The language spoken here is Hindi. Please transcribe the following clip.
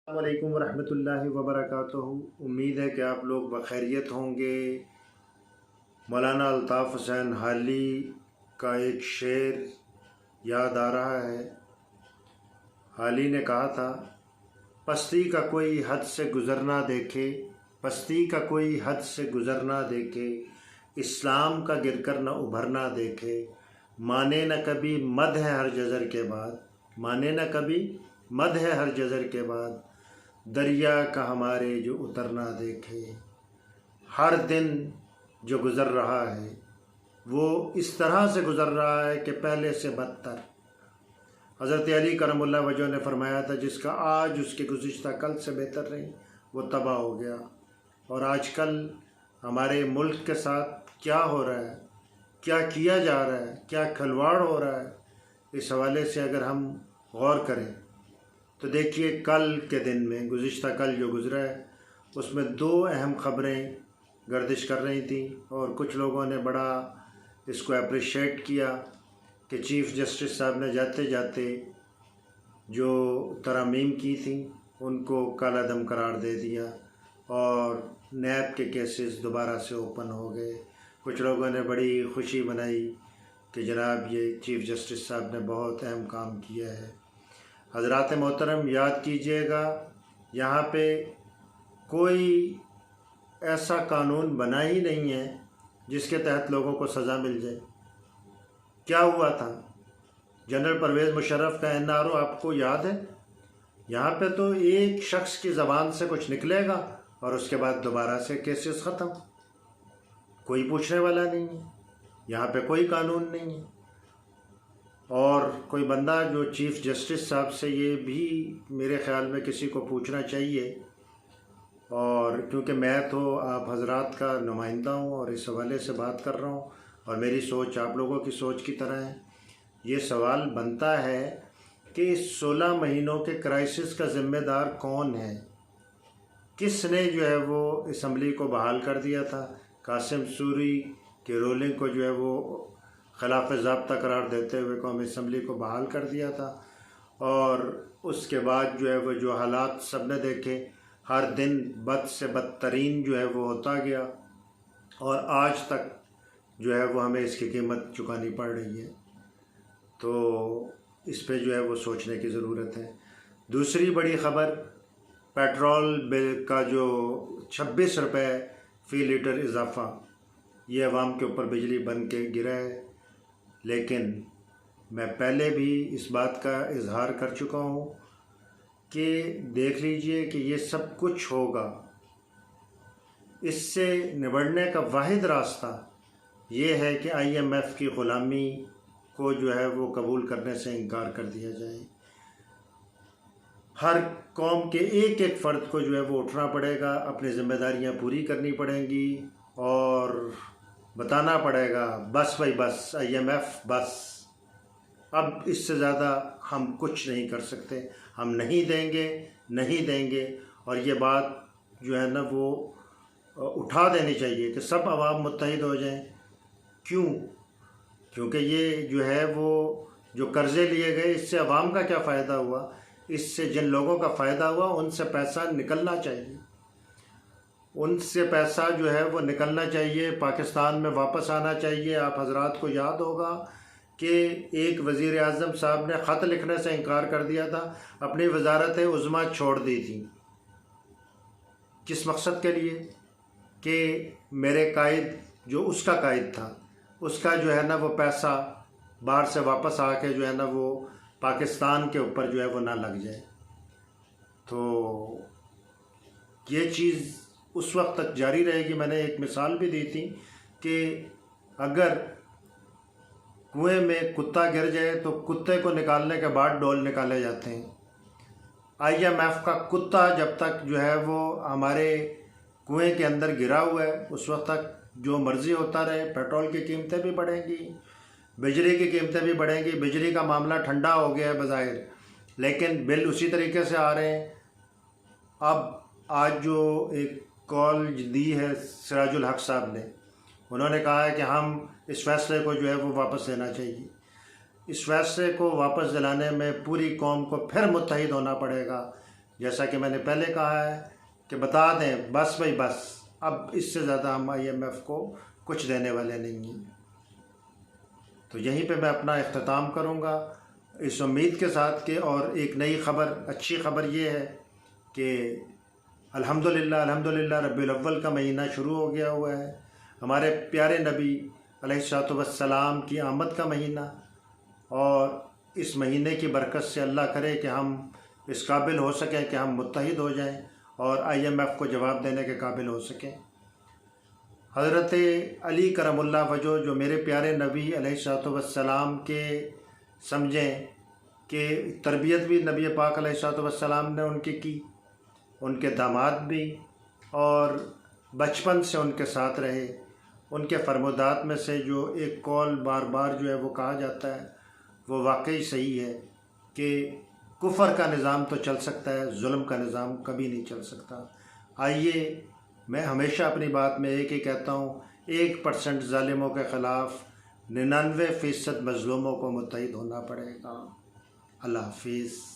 अस्सलामुअलैकुम वरहमतुल्लाहि वबरकातुहू। उम्मीद है कि आप लोग बखैरियत होंगे। मौलाना अल्ताफ़ हुसैन हाली का एक शेर याद आ रहा है। हाली ने कहा था, पस्ती का कोई हद से गुज़र ना देखे, पस्ती का कोई हद से गुज़र ना देखे, इस्लाम का गिरकर न उभर ना देखे, माने न कभी मद है हर जज़र के बाद, माने न कभी मद है हर जज़र के बाद, दरिया का हमारे जो उतर ना देखे। हर दिन जो गुज़र रहा है वो इस तरह से गुज़र रहा है कि पहले से बदतर। हज़रत अली करमुल्लाह वजह ने फरमाया था, जिसका आज उसके गुज़िश्ता कल से बेहतर नहीं, वो तबाह हो गया। और आजकल हमारे मुल्क के साथ क्या हो रहा है, क्या किया जा रहा है, क्या खिलवाड़ हो रहा है, इस हवाले से अगर हम गौर करें तो देखिए, कल के दिन में गुज़िश्ता कल जो गुज़रा है उसमें दो अहम ख़बरें गर्दिश कर रही थी और कुछ लोगों ने बड़ा इसको अप्रिशिएट किया कि चीफ़ जस्टिस साहब ने जाते जाते जो तरमीम की थी उनको कालादम करार दे दिया और नैब के केसेस दोबारा से ओपन हो गए। कुछ लोगों ने बड़ी खुशी मनाई कि जनाब ये चीफ़ जस्टिस साहब ने बहुत अहम काम किया है। हज़रात मोहतरम, याद कीजिएगा, यहाँ पे कोई ऐसा कानून बना ही नहीं है जिसके तहत लोगों को सज़ा मिल जाए। क्या हुआ था, जनरल परवेज़ मुशर्रफ का NRO आपको याद है? यहाँ पे तो एक शख्स की ज़बान से कुछ निकलेगा और उसके बाद दोबारा से केसेस ख़त्म, कोई पूछने वाला नहीं है, यहाँ पे कोई कानून नहीं है। और कोई बंदा जो चीफ़ जस्टिस साहब से ये भी मेरे ख़्याल में किसी को पूछना चाहिए, और क्योंकि मैं तो आप हजरात का नुमाइंदा हूँ और इस हवाले से बात कर रहा हूँ और मेरी सोच आप लोगों की सोच की तरह है, ये सवाल बनता है कि इस 16 महीनों के क्राइसिस का ज़िम्मेदार कौन है? किसने जो है वो असम्बली को बहाल कर दिया था? कासिम सूरी के रूलिंग को जो है वो खिलाफ ज़ाब्ता करार देते हुए कौमी असम्बली को बहाल कर दिया था। और उसके बाद जो है वो जो हालात सब ने देखे, हर दिन बद से बदतरीन जो है वो होता गया और आज तक जो है वो हमें इसकी कीमत चुकानी पड़ रही है। तो इस पे जो है वो सोचने की ज़रूरत है। दूसरी बड़ी ख़बर, पेट्रोल बिल का जो 26 रुपये फ़ी लीटर इजाफ़ा, ये अवाम के ऊपर बिजली बन के गिरा है। लेकिन मैं पहले भी इस बात का इजहार कर चुका हूँ कि देख लीजिए कि ये सब कुछ होगा, इससे निबड़ने का वाहिद रास्ता ये है कि IMF की ग़ुलामी को जो है वो कबूल करने से इनकार कर दिया जाए। हर कौम के एक एक फ़र्द को जो है वो उठना पड़ेगा, अपनी ज़िम्मेदारियाँ पूरी करनी पड़ेंगी और बताना पड़ेगा, बस भाई बस, IMF बस, अब इससे ज़्यादा हम कुछ नहीं कर सकते, हम नहीं देंगे, नहीं देंगे। और ये बात जो है ना वो उठा देनी चाहिए कि सब अवाम मुत्तहिद हो जाएं। क्यों? क्योंकि ये जो है वो जो कर्ज़े लिए गए, इससे अवाम का क्या फ़ायदा हुआ? इससे जिन लोगों का फ़ायदा हुआ उनसे पैसा निकलना चाहिए, उनसे पैसा जो है वो निकलना चाहिए, पाकिस्तान में वापस आना चाहिए। आप हजरात को याद होगा कि एक वज़ीर आज़म साहब ने ख़त लिखने से इनकार कर दिया था, अपनी वजारत उज़्मा छोड़ दी थी। किस मकसद के लिए? कि मेरे कायद जो उसका कायद था, उसका जो है ना वो पैसा बाहर से वापस आके जो है ना वो पाकिस्तान के ऊपर जो है वो ना लग जाए। तो ये चीज़ उस वक्त तक जारी रहेगी। मैंने एक मिसाल भी दी थी कि अगर कुएं में कुत्ता गिर जाए तो कुत्ते को निकालने के बाद डोल निकाले जाते हैं। IMF का कुत्ता जब तक जो है वो हमारे कुएं के अंदर गिरा हुआ है उस वक्त तक जो मर्ज़ी होता रहे। पेट्रोल की कीमतें भी बढ़ेंगी, बिजली की कीमतें भी बढ़ेंगी। बिजली का मामला ठंडा हो गया है बज़ाहिर, लेकिन बिल उसी तरीके से आ रहे हैं। अब आज जो एक कॉल दी है सिराजुल हक साहब ने, उन्होंने कहा है कि हम इस फैसले को जो है वो वापस लेना चाहिए। इस फैसले को वापस दिलाने में पूरी कौम को फिर मुत्तहिद होना पड़ेगा जैसा कि मैंने पहले कहा है कि बता दें बस भाई बस, अब इससे ज़्यादा हम IMF को कुछ देने वाले नहीं हैं। तो यहीं पे मैं अपना इख्तिताम करूँगा इस उम्मीद के साथ कि, और एक नई ख़बर, अच्छी ख़बर ये है कि अल्हम्दुलिल्लाह रब्बिल अव्वल का महीना शुरू हो गया हुआ है, हमारे प्यारे नबी अलैहिस्सलातु वस्सलाम की आमद का महीना। और इस महीने की बरकत से अल्लाह करे कि हम इस काबिल हो सकें कि हम मुत्तहिद हो जाएं और IMF को जवाब देने के काबिल हो सकें। हज़रत अली करमुल्लाह वजह, जो मेरे प्यारे नबी अलैहिस्सलातु वस्सलाम के समझें कि तरबियत भी नबी पाक अलैहिस्सलातु वस्सलाम ने उनकी की, उनके दामाद भी, और बचपन से उनके साथ रहे। उनके फरमोदात में से जो एक कौल बार बार जो है वो कहा जाता है वो वाकई सही है कि कुफर का निज़ाम तो चल सकता है, जुल्म का निज़ाम कभी नहीं चल सकता। आइए, मैं हमेशा अपनी बात में एक ही कहता हूँ, 1% ज़ालिमों के ख़िलाफ़ 99% मज़लूमों को मुत्तहिद होना पड़ेगा। अल्लाह हाफ़िज़।